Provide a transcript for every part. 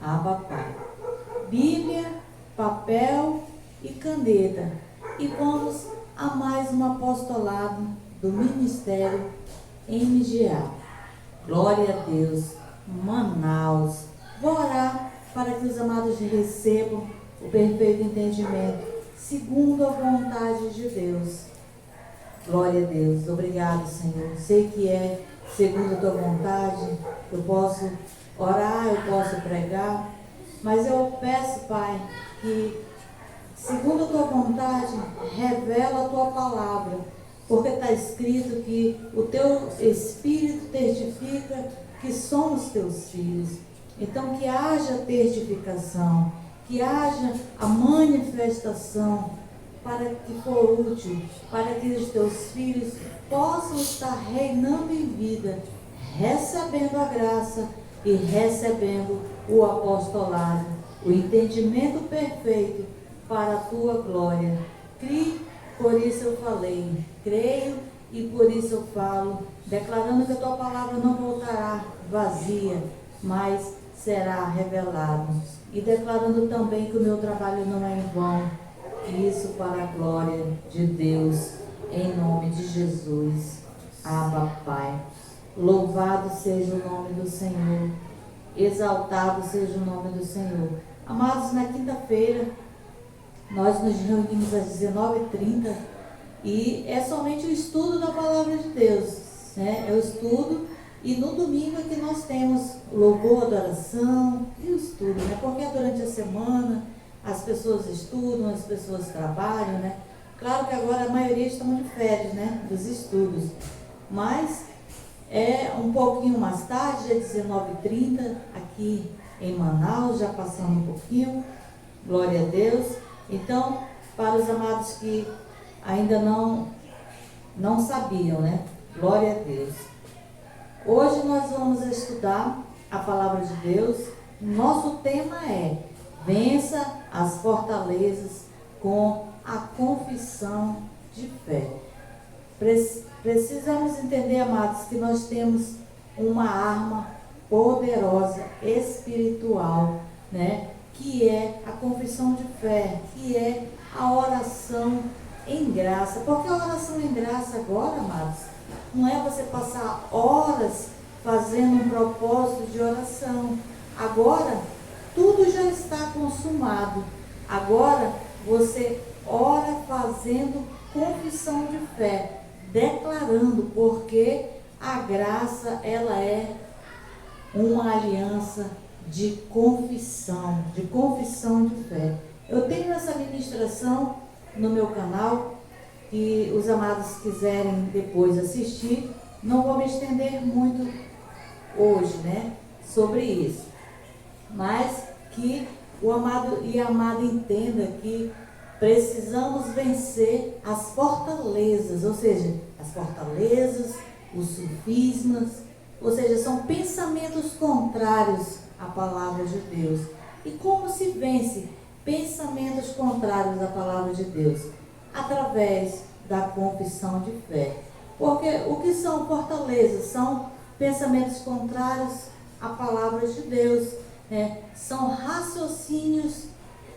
Abba Pai. Bíblia, papel e caneta. E vamos a mais um apostolado do Ministério MGA. Glória a Deus, Manaus. Vou orar para que os amados recebam o perfeito entendimento, segundo a vontade de Deus. Glória a Deus. Obrigado, Senhor. Sei que é segundo a tua vontade. Eu posso orar, eu posso pregar, mas eu peço, Pai, que segundo a tua vontade, revela a tua palavra, porque está escrito que o teu Espírito testifica que somos teus filhos. Então, que haja testificação, que haja a manifestação, para que for útil, para que os teus filhos possam estar reinando em vida, recebendo a graça e recebendo o apostolado, o entendimento perfeito para a tua glória. Crie, por isso eu falei, creio e por isso eu falo, declarando que a tua palavra não voltará vazia, mas será revelada. E declarando também que o meu trabalho não é em vão, isso para a glória de Deus, em nome de Jesus. Abba Pai. Louvado seja o nome do Senhor, exaltado seja o nome do Senhor. Amados, na quinta-feira nós nos reunimos às 19h30 e é somente o estudo da palavra de Deus, né? É o estudo, e no domingo é que nós temos louvor, adoração e o estudo, né? Porque durante a semana as pessoas estudam, as pessoas trabalham, né? Claro que agora a maioria estão de férias, né? Dos estudos, mas é um pouquinho mais tarde, é 19h30, aqui em Manaus, já passando um pouquinho, glória a Deus. Então, para os amados que ainda não sabiam, né? Glória a Deus. Hoje nós vamos estudar a palavra de Deus. Nosso tema é: vença as fortalezas com a confissão de fé. Precisamos entender, amados, que nós temos uma arma poderosa espiritual, né? Que é a confissão de fé, que é a oração em graça. Porque a oração em graça agora, amados, não é você passar horas fazendo um propósito de oração. Agora, tudo já está consumado. Agora, você ora fazendo confissão de fé, declarando, porque a graça, ela é uma aliança de confissão de fé. Eu tenho essa ministração no meu canal, e os amados quiserem depois assistir. Não vou me estender muito hoje, né, sobre isso, mas que o amado e a amada entenda que precisamos vencer as fortalezas, ou seja, as fortalezas, os sofismas, ou seja, são pensamentos contrários à palavra de Deus. E como se vence pensamentos contrários à palavra de Deus? Através da confissão de fé. Porque o que são fortalezas? São pensamentos contrários à palavra de Deus, né? São raciocínios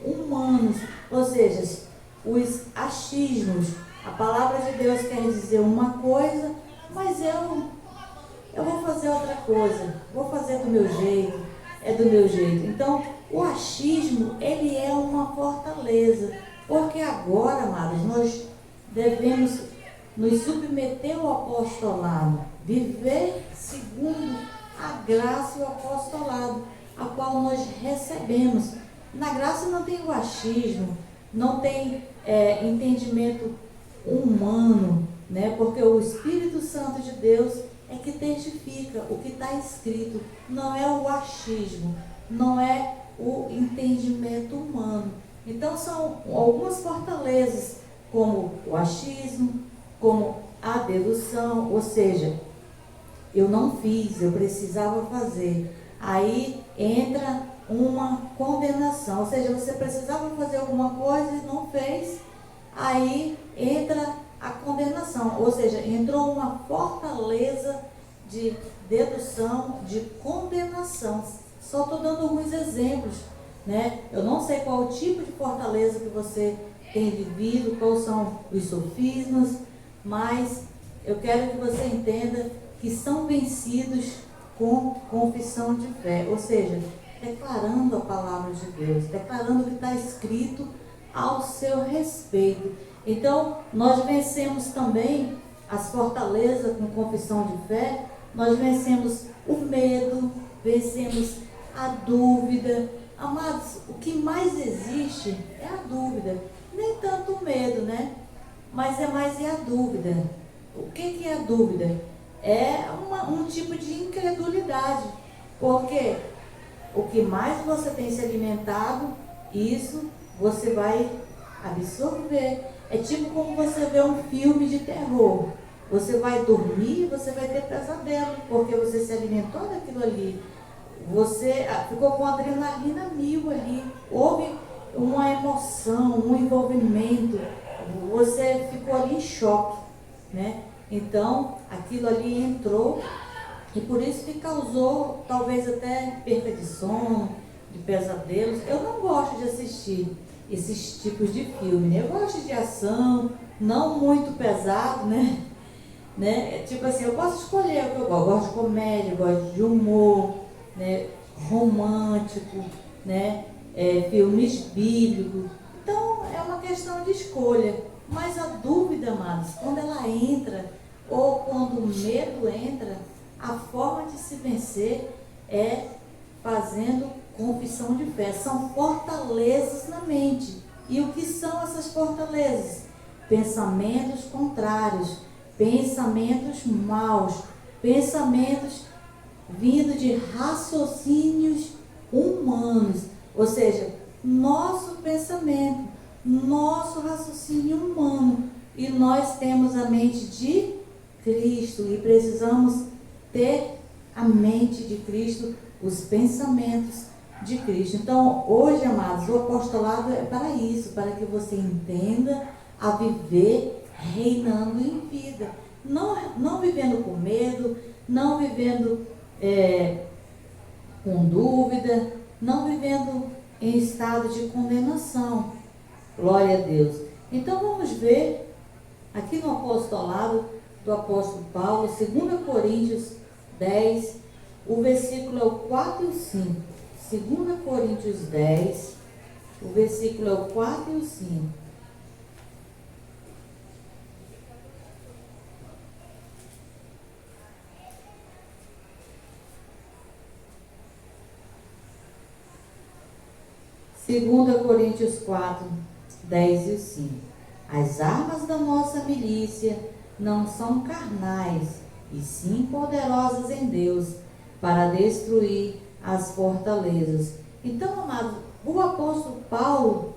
humanos, ou seja, os achismos. A palavra de Deus quer dizer uma coisa, mas eu vou fazer outra coisa, vou fazer do meu jeito, é do meu jeito. Então, o achismo, ele é uma fortaleza, porque agora, amados, nós devemos nos submeter ao apostolado, viver segundo a graça e o apostolado, a qual nós recebemos. Na graça não tem o achismo, não tem entendimento humano, né? Porque o Espírito Santo de Deus é que testifica o que está escrito, não é o achismo, não é o entendimento humano. Então são algumas fortalezas, como o achismo, como a dedução, ou seja, eu não fiz, eu precisava fazer. Aí entra uma condenação, ou seja, você precisava fazer alguma coisa e não fez, aí entra a condenação, ou seja, entrou uma fortaleza de dedução, de condenação. Só estou dando alguns exemplos, né? Eu não sei qual o tipo de fortaleza que você tem vivido, quais são os sofismas, mas eu quero que você entenda que são vencidos com confissão de fé, ou seja, declarando a palavra de Deus, declarando o que está escrito ao seu respeito. Então, nós vencemos também as fortalezas com confissão de fé, nós vencemos o medo, vencemos a dúvida. Amados, o que mais existe é a dúvida, nem tanto o medo, né? Mas é mais a dúvida. O que é a dúvida? É um tipo de incredulidade, porque o que mais você tem se alimentado, isso você vai absorver. É tipo como você vê um filme de terror. Você vai dormir e você vai ter pesadelo, porque você se alimentou daquilo ali. Você ficou com adrenalina mil ali. Houve uma emoção, um envolvimento. Você ficou ali em choque, né? Então, aquilo ali entrou e por isso que causou talvez até perda de sono, de pesadelos. Eu não gosto de assistir esses tipos de filme, né? Eu gosto de ação, não muito pesado, né? Tipo assim, eu posso escolher o que eu gosto. Eu gosto de comédia, eu gosto de humor, né? Romântico, né? Filmes bíblicos. Então, é uma questão de escolha. Mas a dúvida, amados, quando ela entra, ou quando o medo entra, a forma de se vencer é fazendo confissão de fé. São fortalezas na mente. E o que são essas fortalezas? Pensamentos contrários, pensamentos maus, pensamentos vindo de raciocínios humanos, ou seja, nosso pensamento, nosso raciocínio humano, e nós temos a mente de Cristo e precisamos ter a mente de Cristo, os pensamentos de Cristo. Então, hoje, amados, o apostolado é para isso, para que você entenda a viver reinando em vida, não vivendo com medo, não vivendo com dúvida, não vivendo em estado de condenação. Glória a Deus. Então vamos ver aqui no apostolado do apóstolo Paulo, 2 Coríntios 10, o versículo é o 4 e o 5. 2 Coríntios 10, o versículo é o 4 e o 5. Segunda Coríntios 4, 10 e 5. As armas da nossa milícia não são carnais, e sim poderosas em Deus, para destruir as fortalezas. Então, amados, o apóstolo Paulo,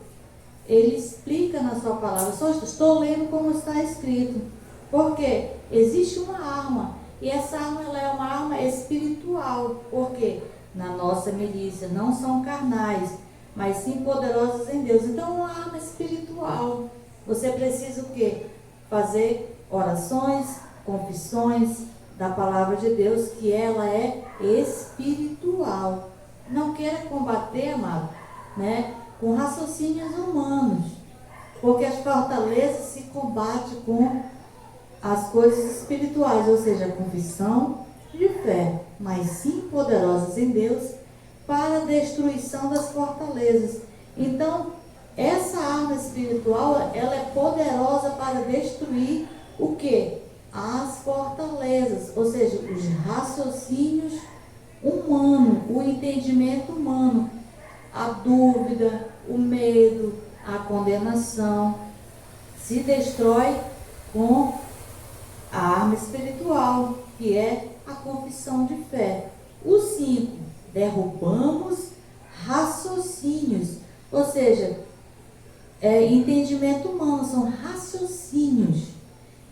ele explica na sua palavra, só estou lendo como está escrito, porque existe uma arma, e essa arma ela é uma arma espiritual, porque na nossa milícia não são carnais, mas sim poderosas em Deus. Então, uma arma espiritual. Você precisa o quê? Fazer orações, confissões da palavra de Deus, que ela é espiritual. Não queira combater, amado, né, com raciocínios humanos, porque as fortalezas se combatem com as coisas espirituais, ou seja, a confissão de fé, mas sim poderosas em Deus, para a destruição das fortalezas. Então, essa arma espiritual, ela é poderosa para destruir o quê? As fortalezas, ou seja, os raciocínios humanos, o entendimento humano, a dúvida, o medo, a condenação, se destrói com a arma espiritual, que é a confissão de fé. O 5, derrubamos raciocínios, ou seja, entendimento humano, são raciocínios,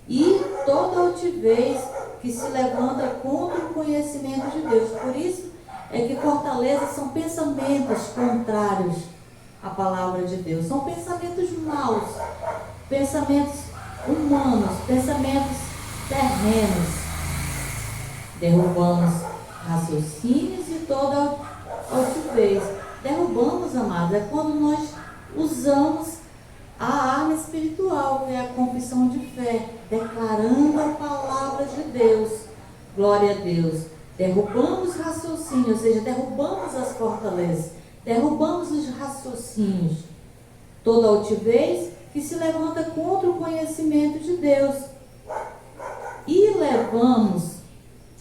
e toda altivez que se levanta contra o conhecimento de Deus. Por isso é que fortalezas são pensamentos contrários à palavra de Deus, são pensamentos maus, pensamentos humanos, pensamentos terrenos. Derrubamos raciocínios e toda altivez. Derrubamos, amados, é quando nós usamos a arma espiritual, que é a confissão de fé, declarando a palavra de Deus. Glória a Deus. Derrubamos raciocínios, ou seja, derrubamos as fortalezas, derrubamos os raciocínios, toda altivez que se levanta contra o conhecimento de Deus. E levamos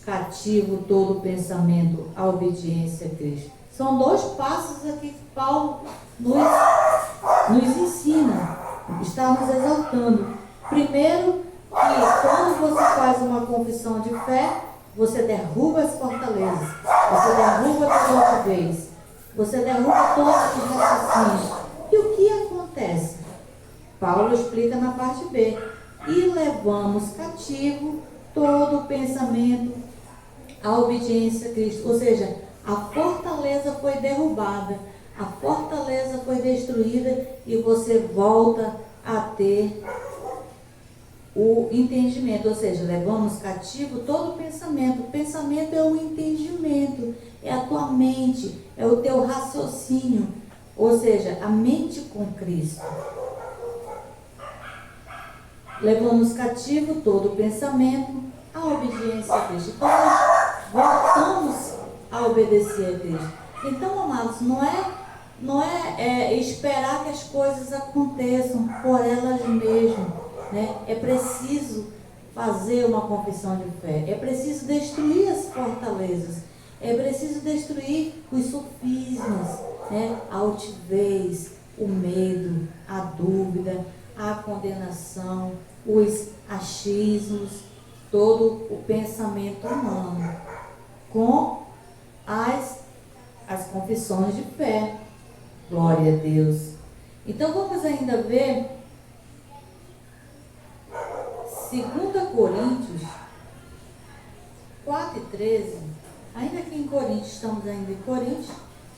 cativo todo pensamento à obediência a Cristo. São dois passos aqui que Paulo nos ensina, está nos exaltando. Primeiro, que quando você faz uma confissão de fé, você derruba as fortalezas, você derruba toda a altivez, você derruba todos os raciocínios. E o que acontece? Paulo explica na parte B. E levamos cativo todo o pensamento à obediência a Cristo. Ou seja, a fortaleza foi derrubada, a fortaleza foi destruída e você volta a ter o entendimento. Ou seja, levamos cativo todo o pensamento. O pensamento é o entendimento, é a tua mente, é o teu raciocínio. Ou seja, a mente com Cristo. Levamos cativo todo o pensamento à obediência a Cristo. Então, nós voltamos a obedecer a Cristo. Então, amados, não é esperar que as coisas aconteçam por elas mesmas, né? É preciso fazer uma confissão de fé. É preciso destruir as fortalezas. É preciso destruir os sofismas, né? A altivez, o medo, a dúvida, a condenação, os achismos, todo o pensamento humano, com as confissões de fé. Glória a Deus. Então vamos ainda ver 2 Coríntios 4:13. Ainda aqui em Coríntios, estamos ainda em Coríntios,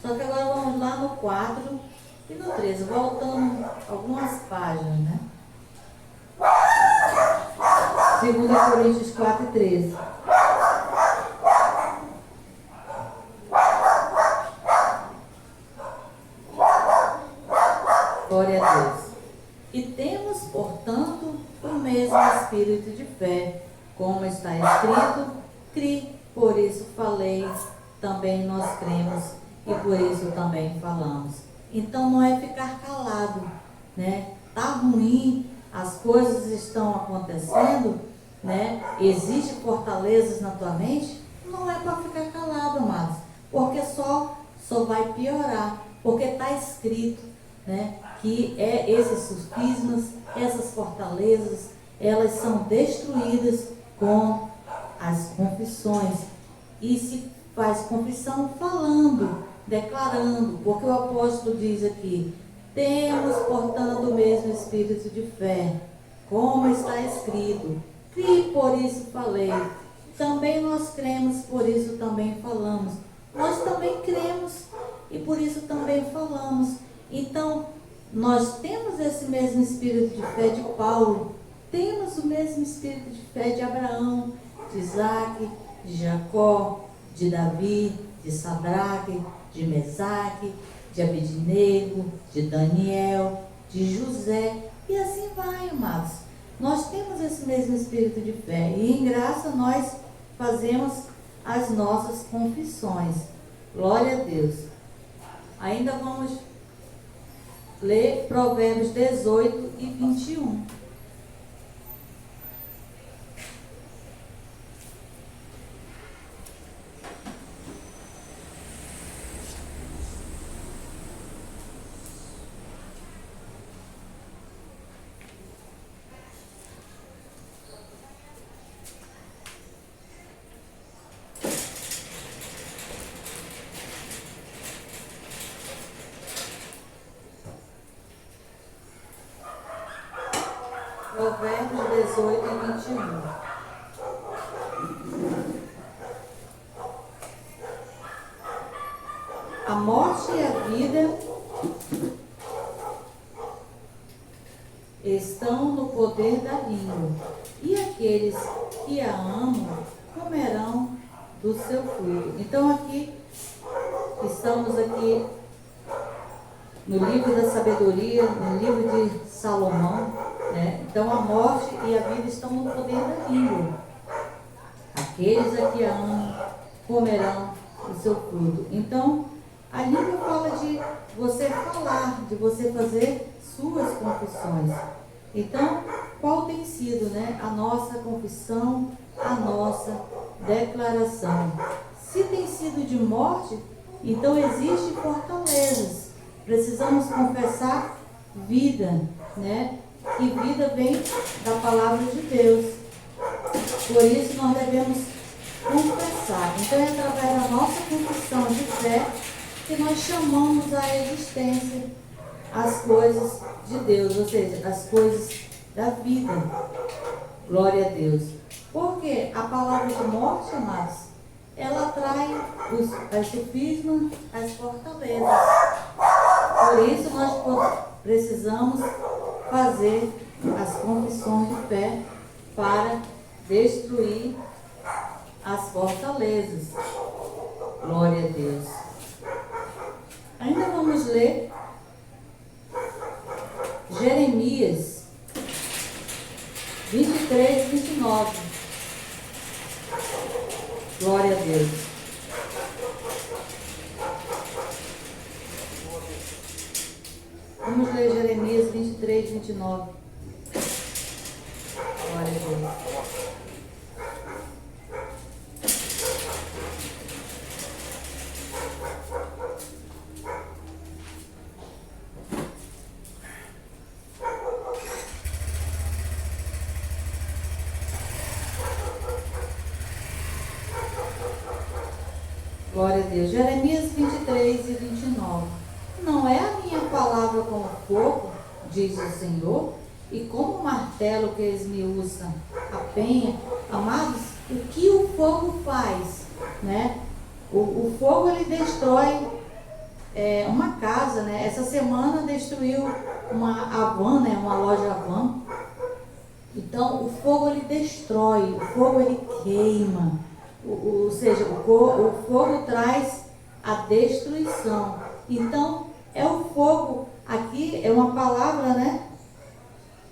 só que agora vamos lá no 4 e no 13, voltando algumas páginas, né? 2 Coríntios 4:13. Glória a Deus. E temos, portanto, o mesmo espírito de fé, como está escrito: cri, por isso falei, também nós cremos e por isso também falamos. Então não é ficar calado, né? Tá ruim, as coisas estão acontecendo, né? Existe fortalezas na tua mente, não é para ficar calado, amados, porque só vai piorar, porque está escrito, né? Que esses sofismas, essas fortalezas, elas são destruídas com as confissões. E se faz confissão falando, declarando, porque o apóstolo diz aqui: temos, portanto, o mesmo espírito de fé, como está escrito: cri, por isso falei. Também nós cremos, por isso também falamos. Nós também cremos e por isso também falamos. Então, nós temos esse mesmo espírito de fé de Paulo, temos o mesmo espírito de fé de Abraão, de Isaac, de Jacó, de Davi, de Sadraque, de Mesaque, de Abednego, de Daniel, de José, e assim vai, amados. Nós temos esse mesmo espírito de fé e em graça nós fazemos as nossas confissões. Glória a Deus. Ainda vamos ler Provérbios 18 e 21. Provérbios 18 e 21. A morte e a vida estão no poder da língua, e aqueles que a amam comerão do seu fruto. Então aqui estamos aqui no livro da sabedoria, no livro de Salomão, né? Então a morte e a vida estão no poder da língua. Aqueles a que a amam comerão o seu fruto. Então, a língua fala de você falar, de você fazer suas confissões. Então, qual tem sido, né, a nossa confissão, a nossa declaração? Se tem sido de morte, então existem fortalezas. Precisamos confessar vida, né? E vida vem da palavra de Deus. Por isso nós devemos confessar. Então é através da nossa confissão de fé que nós chamamos à existência as coisas de Deus, ou seja, as coisas da vida. Glória a Deus. Porque a palavra de morte, amados, ela atrai as sofismas, as fortalezas. Por isso nós precisamos fazer as confissões de fé para destruir as fortalezas. Glória a Deus. Ainda vamos ler Jeremias 23, 29. Glória a Deus. Vamos ler Jeremias 23, 29. Glória a Deus. Glória a Deus. Jeremias 23 e 29. Não é a minha palavra como fogo, diz o Senhor, e como martelo que esmiuça a penha. Amados, o que o fogo faz, né? O fogo, ele destrói uma casa, né? Essa semana destruiu uma Havan, né? Uma loja Havan. Então, o fogo, ele destrói, o fogo, ele queima. Ou seja, o fogo traz a destruição. Então, é o fogo, aqui é uma palavra, né?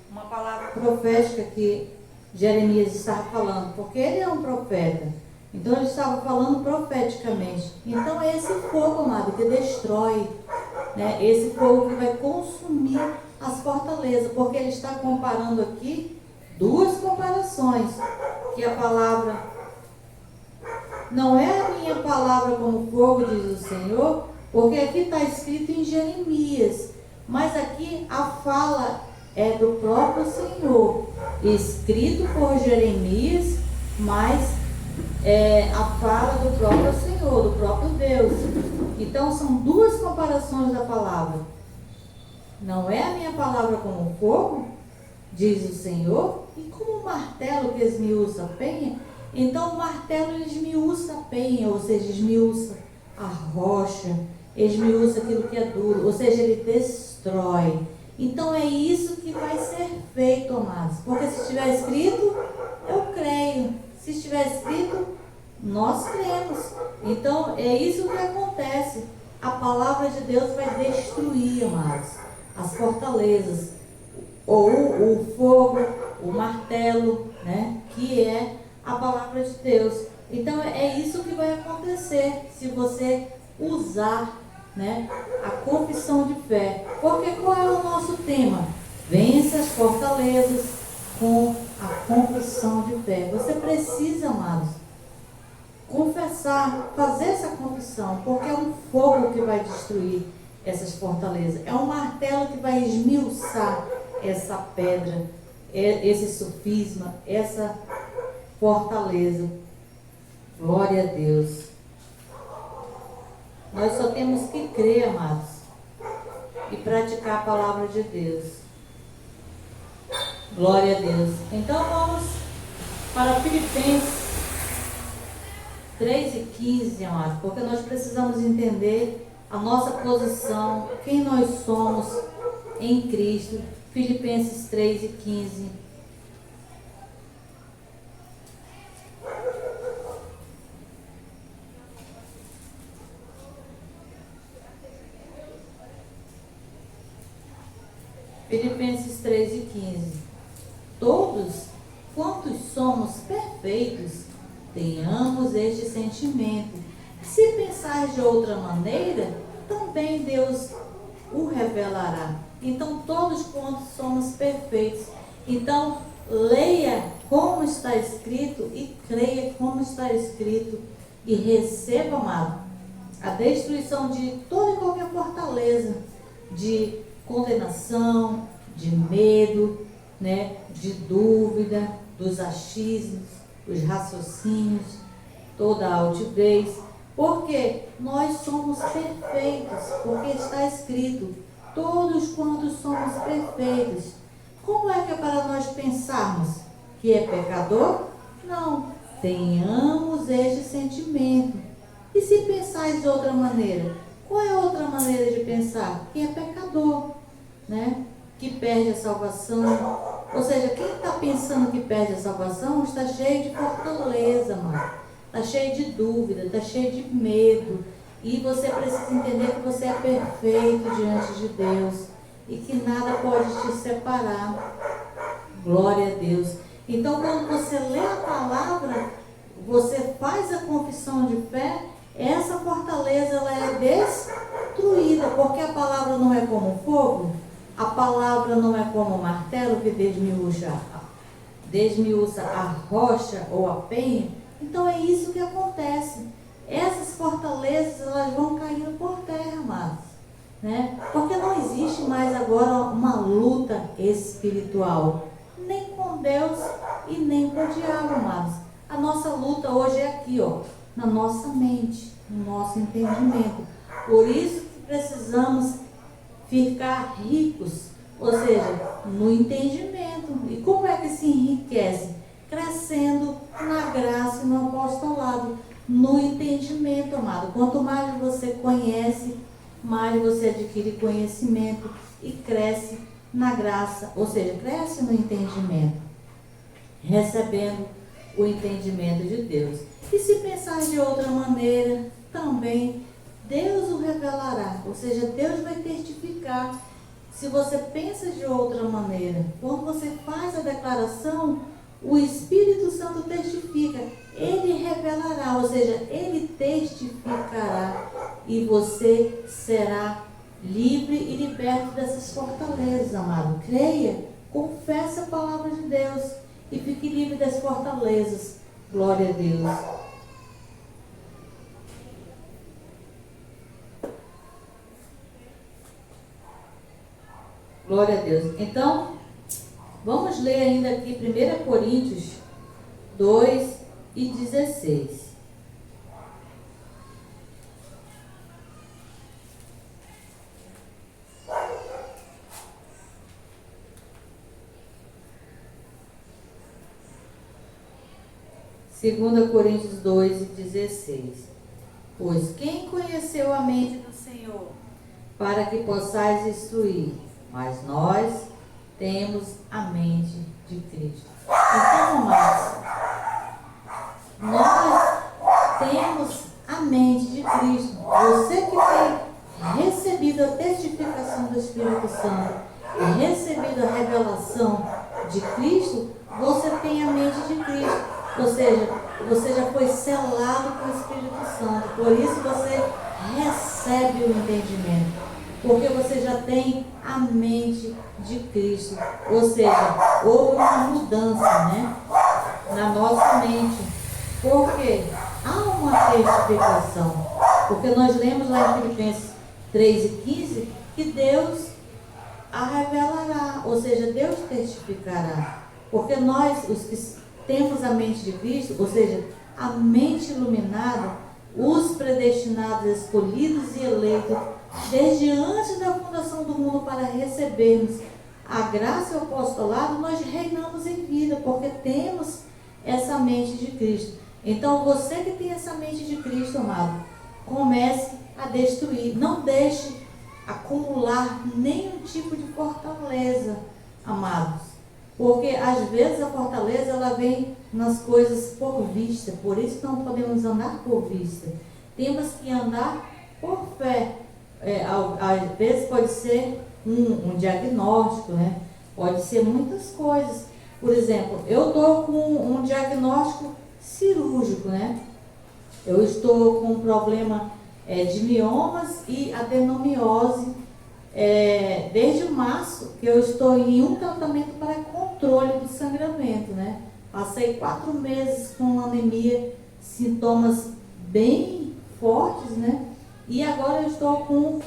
Uma palavra profética que Jeremias estava falando, porque ele é um profeta. Então, ele estava falando profeticamente. Então, é esse fogo, amado, que destrói, né? Esse fogo que vai consumir as fortalezas, porque ele está comparando aqui duas comparações, que a palavra não é a minha palavra como fogo, diz o Senhor, porque aqui está escrito em Jeremias, mas aqui a fala é do próprio Senhor, escrito por Jeremias, mas a fala do próprio Senhor, do próprio Deus. Então são duas comparações da palavra. Não é a minha palavra como fogo, diz o Senhor, e como o martelo que esmiuça a penha. Então o martelo, ele esmiuça a penha, ou seja, esmiuça a rocha, esmiuça aquilo que é duro, ou seja, ele destrói. Então é isso que vai ser feito, amados. Porque se estiver escrito, eu creio. Se estiver escrito, nós cremos. Então é isso que acontece. A palavra de Deus vai destruir, amados, as fortalezas, ou o fogo, o martelo, né, que é a palavra de Deus. Então é isso que vai acontecer se você usar, né, a confissão de fé. Porque qual é o nosso tema? Vence as fortalezas com a confissão de fé. Você precisa, amados, confessar, fazer essa confissão, porque é um fogo que vai destruir essas fortalezas. É um martelo que vai esmiuçar essa pedra, esse sofisma, essa fortaleza. Glória a Deus. Nós só temos que crer, amados, e praticar a palavra de Deus. Glória a Deus. Então vamos para Filipenses 3 e 15, amados, porque nós precisamos entender a nossa posição, quem nós somos em Cristo. Filipenses 3 e 15. Filipenses 3:15. Todos, quantos somos perfeitos, tenhamos este sentimento. Se pensar de outra maneira, também Deus o revelará. Então, todos quantos somos perfeitos. Então, leia como está escrito e creia como está escrito e receba, amado, a destruição de toda e qualquer fortaleza de condenação, de medo, né, de dúvida, dos achismos, os raciocínios, toda a altivez, porque nós somos perfeitos, porque está escrito, todos quantos somos perfeitos. Como é que é para nós pensarmos que é pecador? Não, tenhamos este sentimento. E se pensais de outra maneira? Qual é a outra maneira de pensar? Que é pecador, né? Que perde a salvação. Ou seja, quem está pensando que perde a salvação está cheio de fortaleza, mano. Está cheio de dúvida, está cheio de medo. E você precisa entender que você é perfeito diante de Deus. E que nada pode te separar. Glória a Deus. Então, quando você lê a palavra, você faz a confissão de fé, essa fortaleza ela é destruída, porque a palavra não é como fogo, a palavra não é como um martelo que desmiuça a rocha ou a penha. Então é isso que acontece. Essas fortalezas elas vão caindo por terra, amados, né? Porque não existe mais agora uma luta espiritual, nem com Deus e nem com o diabo, amados. A nossa luta hoje é aqui, ó, na nossa mente, no nosso entendimento. Por isso que precisamos ficar ricos, ou seja, no entendimento. E como é que se enriquece? Crescendo na graça e no apostolado, no entendimento, amado. Quanto mais você conhece, mais você adquire conhecimento e cresce na graça, ou seja, cresce no entendimento, recebendo o entendimento de Deus. E se pensar de outra maneira, também Deus o revelará, ou seja, Deus vai testificar. Se você pensa de outra maneira, quando você faz a declaração, o Espírito Santo testifica, ele revelará, ou seja, ele testificará e você será livre e liberto dessas fortalezas, amado. Creia, confesse a palavra de Deus e fique livre das fortalezas. Glória a Deus. Glória a Deus. Então, vamos ler ainda aqui 1 Coríntios 2:16. Segunda Coríntios 2:16. Pois quem conheceu a mente do Senhor, para que possais instruir, mas nós temos a mente de Cristo. Então, amados, nós temos a mente de Cristo. Você que tem recebido a testificação do Espírito Santo e recebido a revelação de Cristo, você tem a mente de Cristo. Ou seja, você já foi selado com o Espírito Santo. Por isso você recebe o entendimento. Porque você já tem a mente de Cristo. Ou seja, houve uma mudança, né, na nossa mente. Por quê? Há uma testificação. Porque nós lemos lá em Filipenses 3:15 que Deus a revelará. Ou seja, Deus testificará. Porque nós, os que temos a mente de Cristo, ou seja, a mente iluminada, os predestinados, escolhidos e eleitos, desde antes da fundação do mundo para recebermos a graça e o apostolado, nós reinamos em vida, porque temos essa mente de Cristo. Então, você que tem essa mente de Cristo, amado, comece a destruir, não deixe acumular nenhum tipo de fortaleza, amados. Porque às vezes a fortaleza ela vem nas coisas por vista, por isso não podemos andar por vista. Temos que andar por fé. Às vezes pode ser um diagnóstico, né? Pode ser muitas coisas. Por exemplo, eu estou com um diagnóstico cirúrgico, né? Eu estou com um problema de miomas e adenomiose desde março, que eu estou em um tratamento para controle do sangramento, né? Passei 4 meses com anemia, sintomas bem fortes, né? E agora eu estou com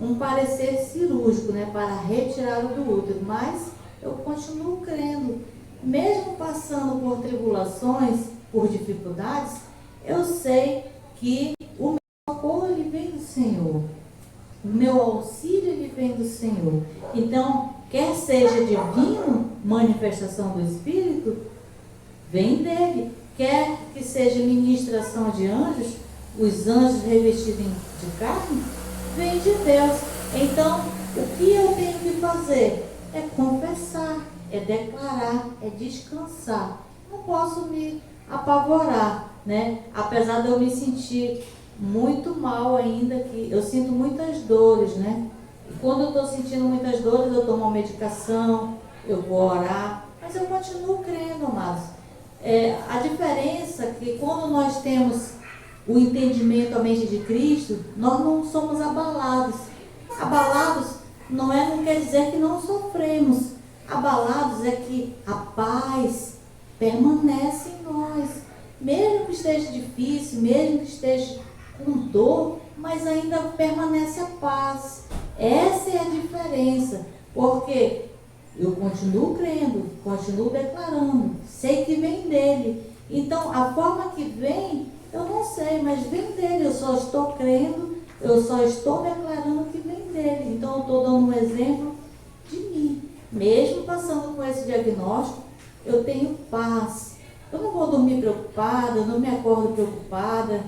um parecer cirúrgico, né? Para retirada do útero, mas eu continuo crendo. Mesmo passando por tribulações, por dificuldades, eu sei que o meu socorro ele vem do Senhor. O meu auxílio ele vem do Senhor. Então, quer seja divino, manifestação do Espírito, vem dele. Quer que seja ministração de anjos, os anjos revestidos de carne, vem de Deus. Então, o que eu tenho que fazer é confessar, é declarar, é descansar. Não posso me apavorar, né? Apesar de eu me sentir muito mal ainda, que eu sinto muitas dores, né? E quando eu estou sentindo muitas dores, eu tomo uma medicação, eu vou orar, mas eu continuo crendo, amados. A diferença é que quando nós temos o entendimento, a mente de Cristo, nós não somos abalados. Abalados não quer dizer que não sofremos. Abalados é que a paz permanece em nós. Mesmo que esteja difícil, mesmo que esteja com dor, mas ainda permanece a paz. Essa é a diferença. Porque eu continuo crendo, continuo declarando, sei que vem dele. Então, a forma que vem, eu não sei, mas vem dele. Eu só estou crendo, eu só estou declarando que vem dele. Então, eu estou dando um exemplo de mim. Mesmo passando por esse diagnóstico, eu tenho paz. Eu não vou dormir preocupada, eu não me acordo preocupada,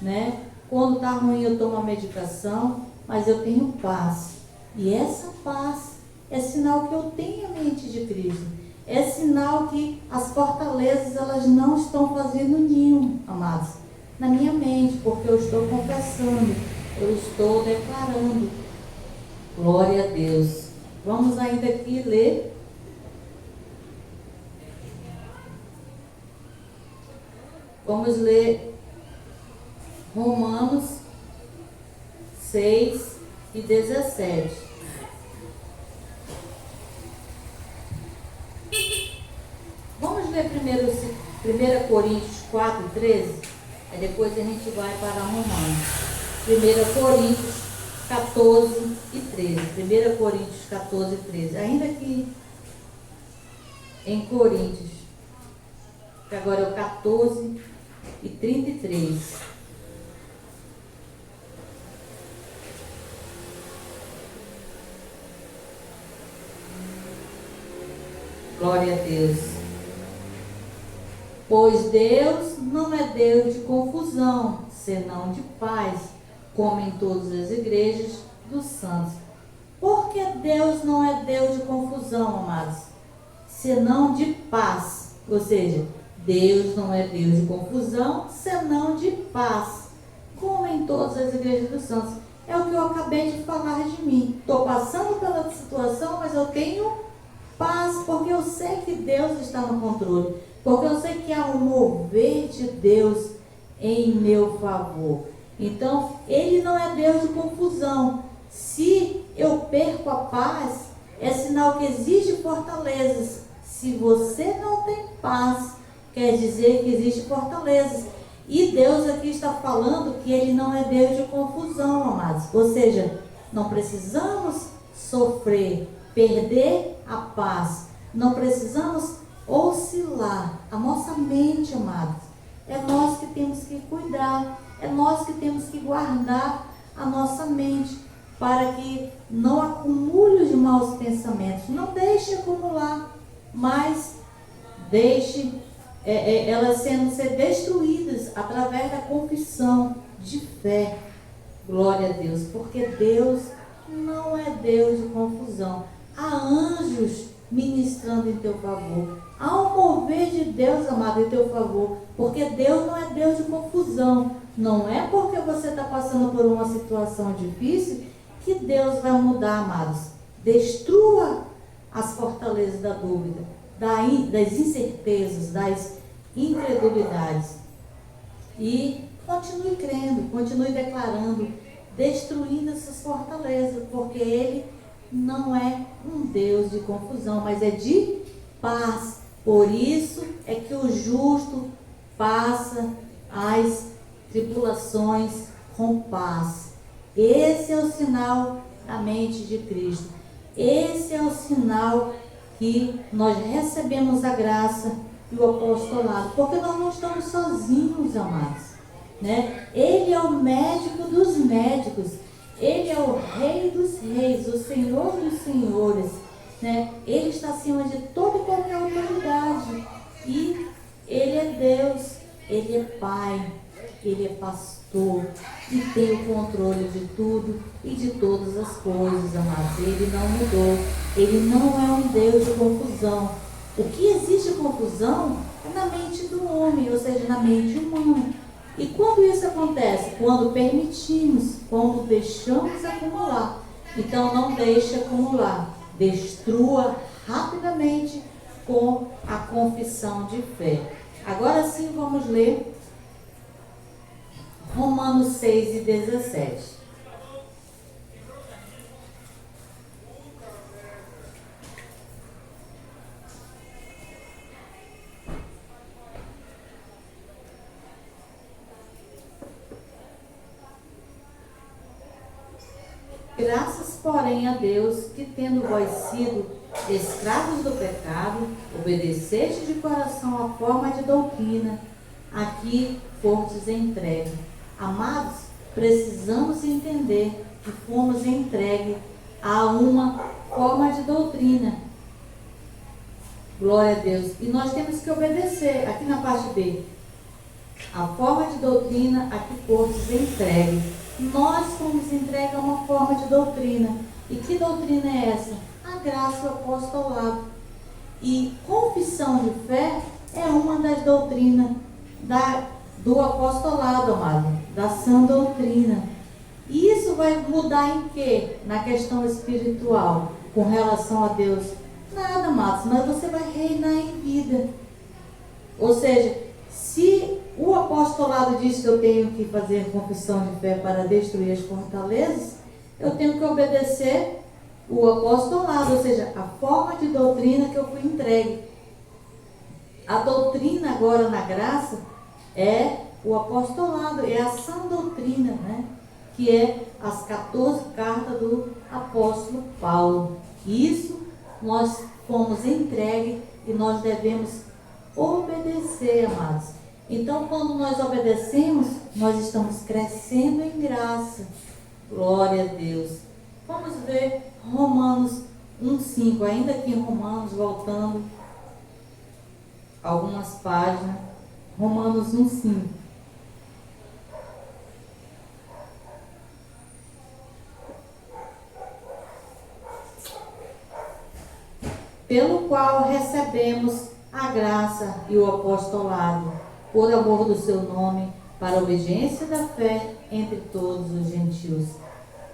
né? Quando está ruim, eu tomo a medicação, mas eu tenho paz. E essa paz é sinal que eu tenho a mente de Cristo. É sinal que as fortalezas, elas não estão fazendo ninho, amados, na minha mente, porque eu estou confessando, eu estou declarando. Glória a Deus. Vamos ainda aqui ler. Vamos ler Romanos 6 e 17. Vamos ler primeiro 1 Coríntios 4, 13. Aí depois a gente vai para Romanos. 1 Coríntios 14 e 13. 1 Coríntios 14 e 13. Ainda aqui em Coríntios, que agora é o 14 e 33. Glória a Deus. Pois Deus não é Deus de confusão, senão de paz, como em todas as igrejas dos santos. Por que Deus não é Deus de confusão, amados? Senão de paz. Ou seja, Deus não é Deus de confusão, senão de paz, como em todas as igrejas dos santos. É o que eu acabei de falar de mim. Estou passando pela situação, mas eu tenho paz, porque eu sei que Deus está no controle, porque eu sei que há um mover de Deus em meu favor. Então, Ele não é Deus de confusão. Se eu perco a paz, é sinal que existe fortalezas. Se você não tem paz, quer dizer que existe fortalezas. E Deus aqui está falando que Ele não é Deus de confusão, amados. Ou seja, não precisamos sofrer, perder a paz. Não precisamos oscilar. A nossa mente, amados, é nós que temos que cuidar. É nós que temos que guardar a nossa mente para que não acumule os maus pensamentos. Não deixe acumular, mas deixe elas ser destruídas através da confissão de fé. Glória a Deus, porque Deus não é Deus de confusão. Há anjos ministrando em teu favor. Há um mover de Deus, amado, em teu favor. Porque Deus não é Deus de confusão. Não é porque você está passando por uma situação difícil que Deus vai mudar, amados. Destrua as fortalezas da dúvida, das incertezas, das incredulidades. E continue crendo, continue declarando, destruindo essas fortalezas, porque Ele não é um Deus de confusão, mas é de paz. Por isso é que o justo passa as tribulações com paz. Esse é o sinal da mente de Cristo. Esse é o sinal que nós recebemos a graça e o apostolado, porque nós não estamos sozinhos, amados, né? Ele é o médico dos médicos, Ele é o Rei dos reis, o Senhor dos senhores, né? Ele está acima de toda e qualquer autoridade, e Ele é Deus, Ele é Pai, Ele é pastor, e tem o controle de tudo e de todas as coisas, amados. Ele não mudou, Ele não é um Deus de confusão. O que existe confusão é na mente do homem, ou seja, na mente humana. E quando isso acontece? Quando permitimos, quando deixamos acumular. Então não deixe acumular, destrua rapidamente com a confissão de fé. Agora sim vamos ler Romanos 6:17. Graças, porém, a Deus, que tendo vós sido escravos do pecado, obedeceste de coração a forma de doutrina, a que fostes entregue. Amados, precisamos entender que fomos entregues a uma forma de doutrina. Glória a Deus. E nós temos que obedecer. Aqui na parte B, a forma de doutrina a que fostes entregue. Nós fomos entregues a uma forma de doutrina. E que doutrina é essa? A graça e o apostolado. E confissão de fé é uma das doutrinas do apostolado, amado, da sã doutrina. E isso vai mudar em quê? Na questão espiritual, com relação a Deus? Nada, amados, mas você vai reinar em vida. Ou seja, se o apostolado diz que eu tenho que fazer confissão de fé para destruir as fortalezas, eu tenho que obedecer o apostolado, ou seja, a forma de doutrina que eu fui entregue. A doutrina agora na graça é o apostolado, é a sã doutrina, né? Que é as 14 cartas do apóstolo Paulo. Isso nós fomos entregues e nós devemos obedecer, amados. Então, quando nós obedecemos, nós estamos crescendo em graça. Glória a Deus. Vamos ver Romanos 1:5, ainda aqui em Romanos, voltando algumas páginas. Romanos 1:5. Pelo qual recebemos a graça e o apostolado, por amor do seu nome, para a obediência da fé entre todos os gentios.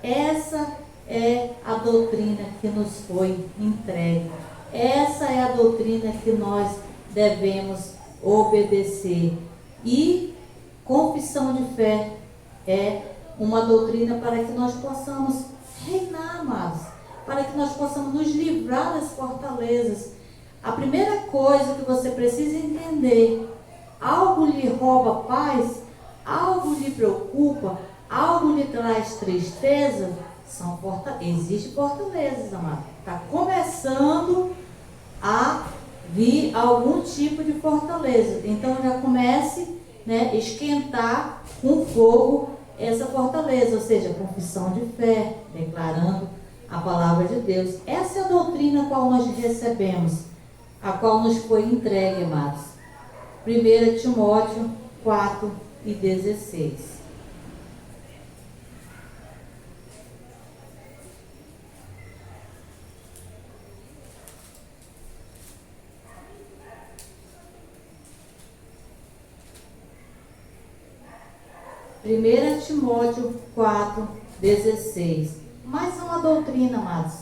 Essa é a doutrina que nos foi entregue. Essa é a doutrina que nós devemos obedecer. E confissão de fé é uma doutrina para que nós possamos reinar, amados, para que nós possamos nos livrar das fortalezas. A primeira coisa que você precisa entender: algo lhe rouba paz, algo lhe preocupa, algo lhe traz tristeza, existe fortalezas, amado. Está começando a vir algum tipo de fortaleza. Então já comece, né, esquentar com fogo essa fortaleza, ou seja, confissão de fé, declarando a palavra de Deus. Essa é a doutrina a qual nós recebemos, a qual nos foi entregue, amados. 1 Timóteo 4:16. Timóteo 4:16. Mais uma doutrina, amados,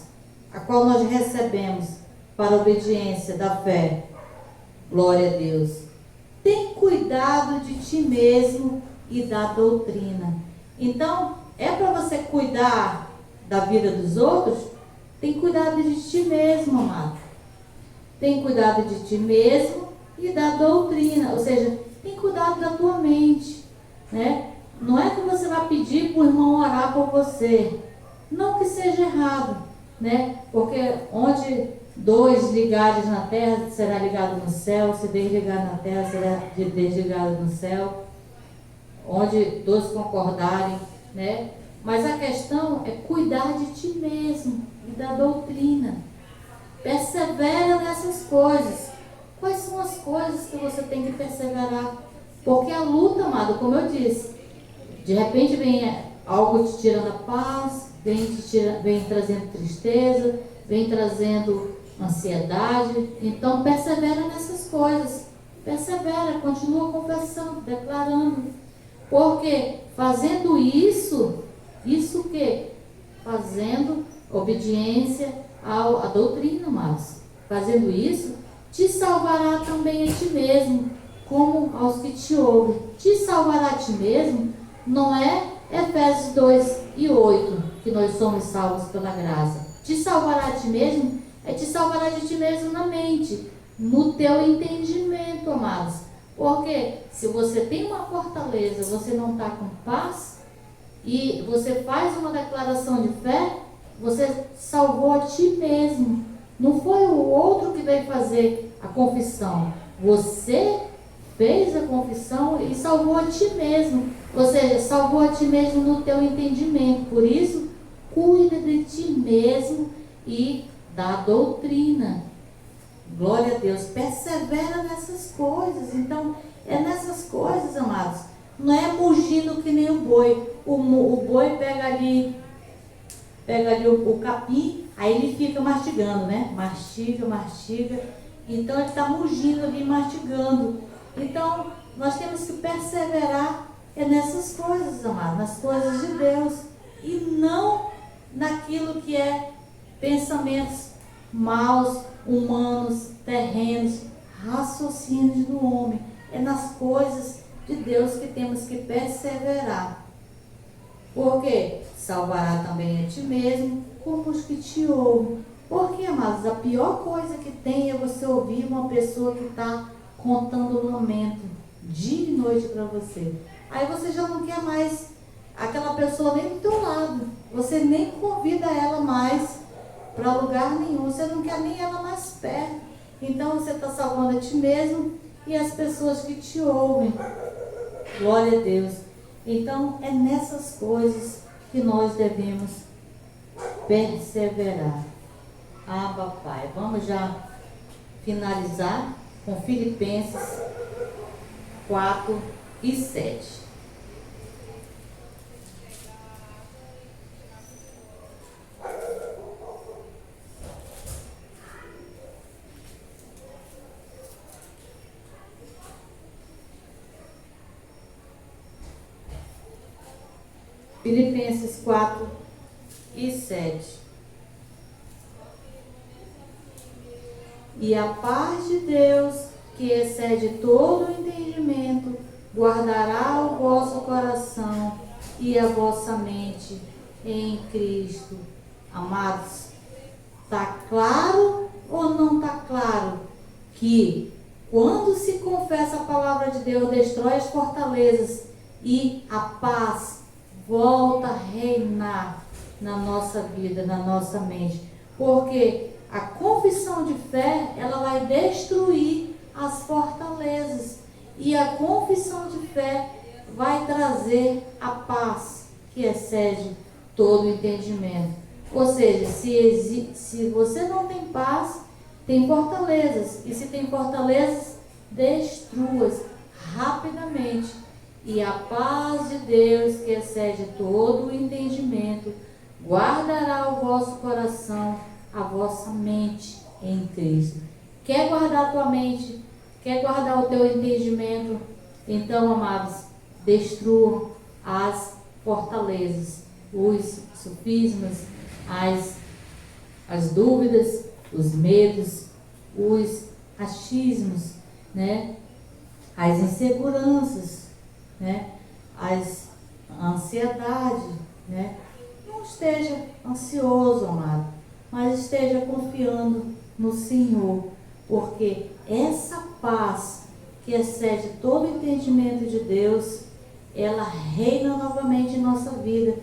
a qual nós recebemos para a obediência da fé. Glória a Deus. Tem cuidado de ti mesmo e da doutrina. Então, é para você cuidar da vida dos outros? Tem cuidado de ti mesmo, amado. Tem cuidado de ti mesmo e da doutrina. Ou seja, tem cuidado da tua mente, né? Não é que você vai pedir para o irmão orar por você. Não que seja errado, né? Porque onde dois ligados na terra, será ligado no céu. Se desligar na terra, será desligado no céu. Onde dois concordarem, né? Mas a questão é cuidar de ti mesmo e da doutrina. Persevera nessas coisas. Quais são as coisas que você tem que perseverar? Porque a luta, amado, como eu disse, de repente vem algo te tirando a paz, vem trazendo tristeza, vem trazendo ansiedade. Então persevera nessas coisas. Persevera, continua confessando, declarando. Porque fazendo isso o quê? Fazendo obediência à doutrina, mas fazendo isso, te salvará também a ti mesmo, como aos que te ouvem. Te salvará a ti mesmo, não é Efésios 2:8, que nós somos salvos pela graça. Te salvará a ti mesmo, é te salvará de ti mesmo na mente, no teu entendimento, amados. Porque se você tem uma fortaleza, você não está com paz, e você faz uma declaração de fé, você salvou a ti mesmo. Não foi o outro que veio fazer a confissão. Você fez a confissão e salvou a ti mesmo. Ou seja, salvou a ti mesmo no teu entendimento. Por isso, cuida de ti mesmo e da doutrina. Glória a Deus. Persevera nessas coisas. Então, é nessas coisas, amados. Não é mugindo que nem o boi. O boi pega ali o capim, aí ele fica mastigando, né? Mastiga. Então ele está mugindo ali, mastigando. Então nós temos que perseverar nessas coisas, amados, nas coisas de Deus. E não naquilo que é pensamentos maus, humanos, terrenos, raciocínios do homem. É nas coisas de Deus que temos que perseverar. Porque salvará também a ti mesmo, como os que te ouvem. Porque, amados, a pior coisa que tem é você ouvir uma pessoa que está contando um lamento dia e noite para você. Aí você já não quer mais aquela pessoa nem do teu lado. Você nem convida ela mais para lugar nenhum. Você não quer nem ela mais perto. Então você está salvando a ti mesmo e as pessoas que te ouvem. Glória a Deus. Então é nessas coisas que nós devemos perseverar. Papai, vamos já finalizar com Filipenses 4:7. Filipenses 4:7. E a paz de Deus, que excede todo o entendimento, guardará o vosso coração e a vossa mente em Cristo. Amados, está claro ou não está claro que quando se confessa a palavra de Deus, destrói as fortalezas e a paz volta a reinar na nossa vida, na nossa mente? Porque a confissão de fé, ela vai destruir as fortalezas. E a confissão de fé vai trazer a paz que excede todo o entendimento. Ou seja, se você não tem paz, tem fortalezas. E se tem fortalezas, destrua-as rapidamente. E a paz de Deus, que excede todo o entendimento, guardará o vosso coração, a vossa mente em Cristo. Quer guardar a tua mente? Quer guardar o teu entendimento? Então, amados, destruam as fortalezas, os sofismas, as dúvidas, os medos, os achismos, né? As inseguranças, né? A ansiedade, né? Não esteja ansioso, amado, mas esteja confiando no Senhor, porque essa paz que excede todo o entendimento de Deus, ela reina novamente em nossa vida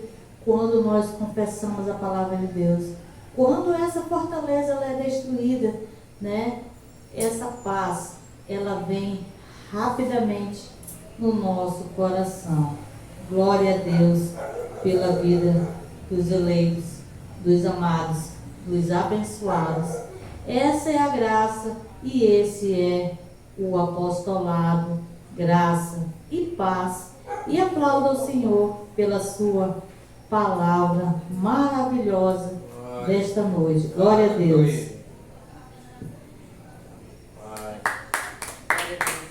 quando nós confessamos a palavra de Deus. Quando essa fortaleza ela é destruída, né? Essa paz, ela vem rapidamente no nosso coração. Glória a Deus pela vida dos eleitos, dos amados, dos abençoados. Essa é a graça e esse é o apostolado, graça e paz. E aplauda o Senhor pela sua palavra maravilhosa desta noite. Glória a Deus. Glória a Deus.